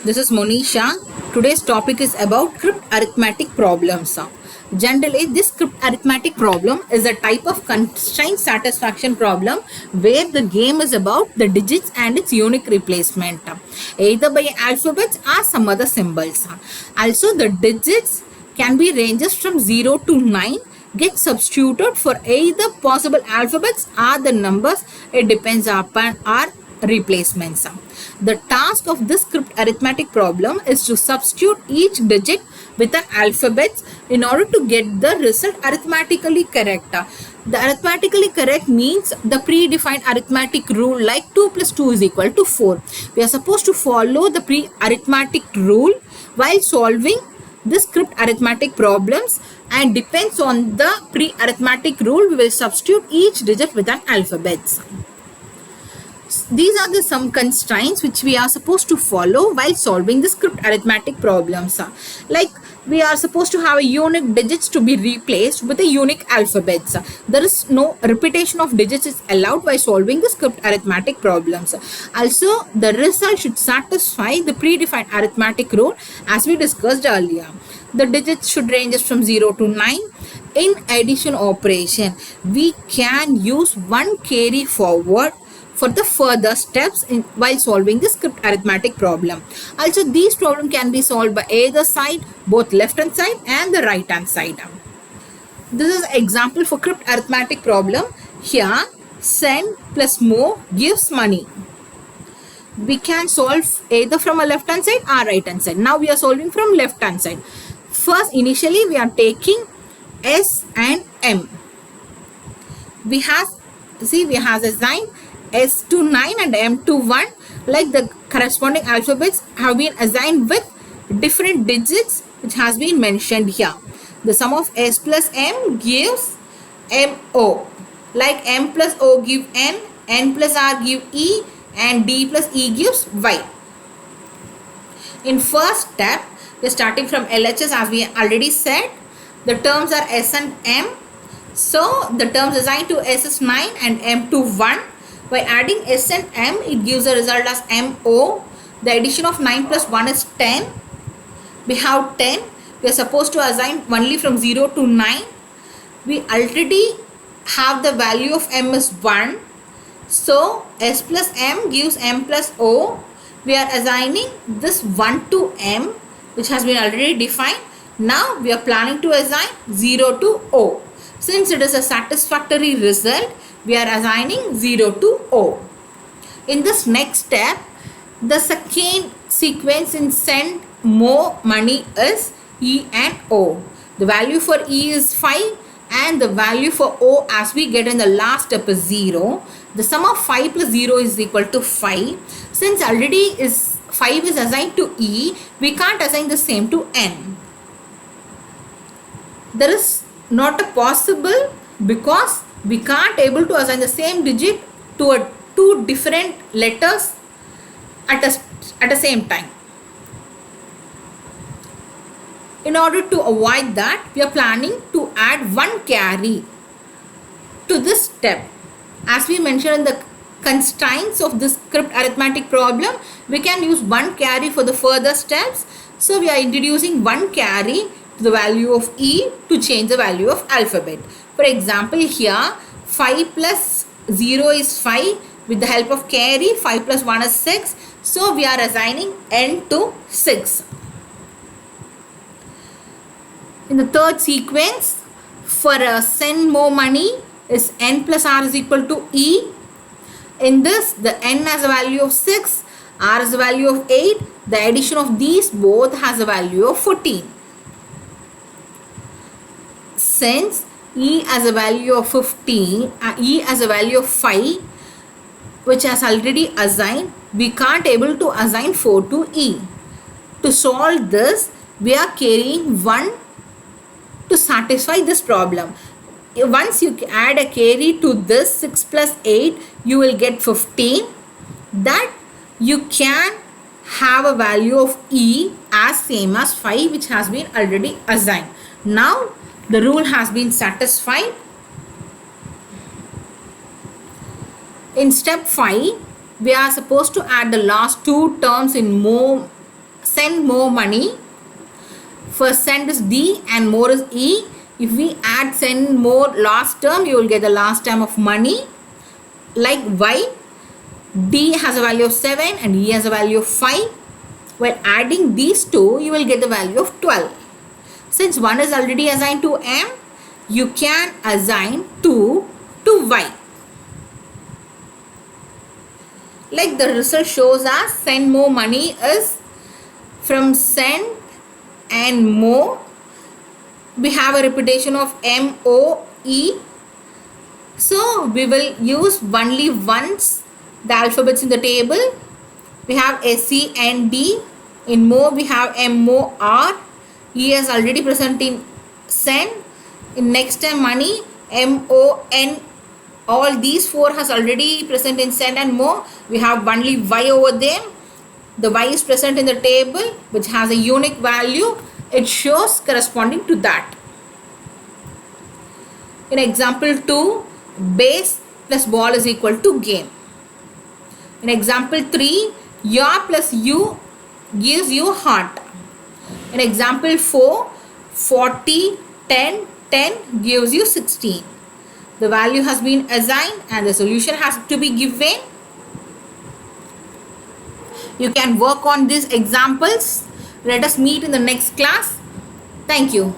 This is Monisha. Today's topic is about crypt arithmetic problems. Generally, this crypt arithmetic problem is a type of constraint satisfaction problem where the game is about the digits and its unique replacement, either by alphabets or some other symbols. Also, the digits can be ranges from 0 to 9 get substituted for either possible alphabets or the numbers. It depends upon our replacements. The task of this crypt arithmetic problem is to substitute each digit with an alphabet in order to get the result arithmetically correct. The arithmetically correct means the predefined arithmetic rule like 2 plus 2 is equal to 4. We are supposed to follow the pre-arithmetic rule while solving this crypt arithmetic problems, and depends on the pre-arithmetic rule we will substitute each digit with an alphabet. These are the some constraints which we are supposed to follow while solving the crypt arithmetic problems. Like we are supposed to have a unique digits to be replaced with a unique alphabets. There is no repetition of digits is allowed by solving the crypt arithmetic problems. Also, the result should satisfy the predefined arithmetic rule as we discussed earlier. The digits should range from 0 to 9. In addition operation, we can use one carry forward for the further steps while solving this crypt arithmetic problem. Also, these problems can be solved by either side, both left hand side and the right hand side. This is an example for crypt arithmetic problem. Here, send plus more gives money. We can solve either from a left hand side or right hand side. Now we are solving from left hand side. First, initially we are taking S and M. We have assigned S to 9 and M to 1, like the corresponding alphabets have been assigned with different digits which has been mentioned here. The sum of S plus M gives MO, like M plus O give N plus R give E, and D plus E gives Y. In first step, we are starting from LHS as we already said. The terms are S and M. So the terms assigned to S is 9 and M to 1. By adding S and M, it gives a result as MO. The addition of 9 plus 1 is 10. We have 10. We are supposed to assign only from 0 to 9. We already have the value of M is 1. So S plus M gives M plus O. We are assigning this 1 to M, which has been already defined. Now we are planning to assign 0 to O. Since it is a satisfactory result, we are assigning 0 to O. In this next step, the second sequence in send more money is E and O. The value for E is 5 and the value for O as we get in the last step is 0. The sum of 5 plus 0 is equal to 5. Since already 5 is assigned to E, we can't assign the same to N. There is not a possible because we can't able to assign the same digit to two different letters at the same time. In order to avoid that, we are planning to add one carry to this step. As we mentioned in the constraints of this crypt arithmetic problem, we can use one carry for the further steps. So we are introducing one carry to the value of E to change the value of alphabet. For example, here 5 plus 0 is 5. With the help of carry, 5 plus 1 is 6. So we are assigning N to 6. In the third sequence, for send more money is N plus R is equal to E. In this, the N has a value of 6, R has a value of 8. The addition of these both has a value of 14. Since E has a value of 15, E has a value of 5, which has already assigned, we can't able to assign 4 to E. To solve this, we are carrying 1 to satisfy this problem. Once you add a carry to this 6 plus 8, you will get 15. That you can have a value of E as same as 5, which has been already assigned. Now the rule has been satisfied. In step 5, we are supposed to add the last two terms in more send more money. First send is D and more is E. If we add send more last term, you will get the last term of money. Like Y, D has a value of 7 and E has a value of 5. While adding these two, you will get the value of 12. Since 1 is already assigned to M, you can assign 2 to Y. Like the result shows us, send more money is from send and more. We have a repetition of MOE. So we will use only once the alphabets in the table. We have SE and D. In more we have MOR. E is already present in send. In next time money, MON. All these four has already present in send and more. We have only Y over them. The Y is present in the table which has a unique value. It shows corresponding to that. In example 2, base plus ball is equal to game. In example 3, ya plus u gives you heart. In example 4, 40, 10, 10 gives you 16. The value has been assigned and the solution has to be given. You can work on these examples. Let us meet in the next class. Thank you.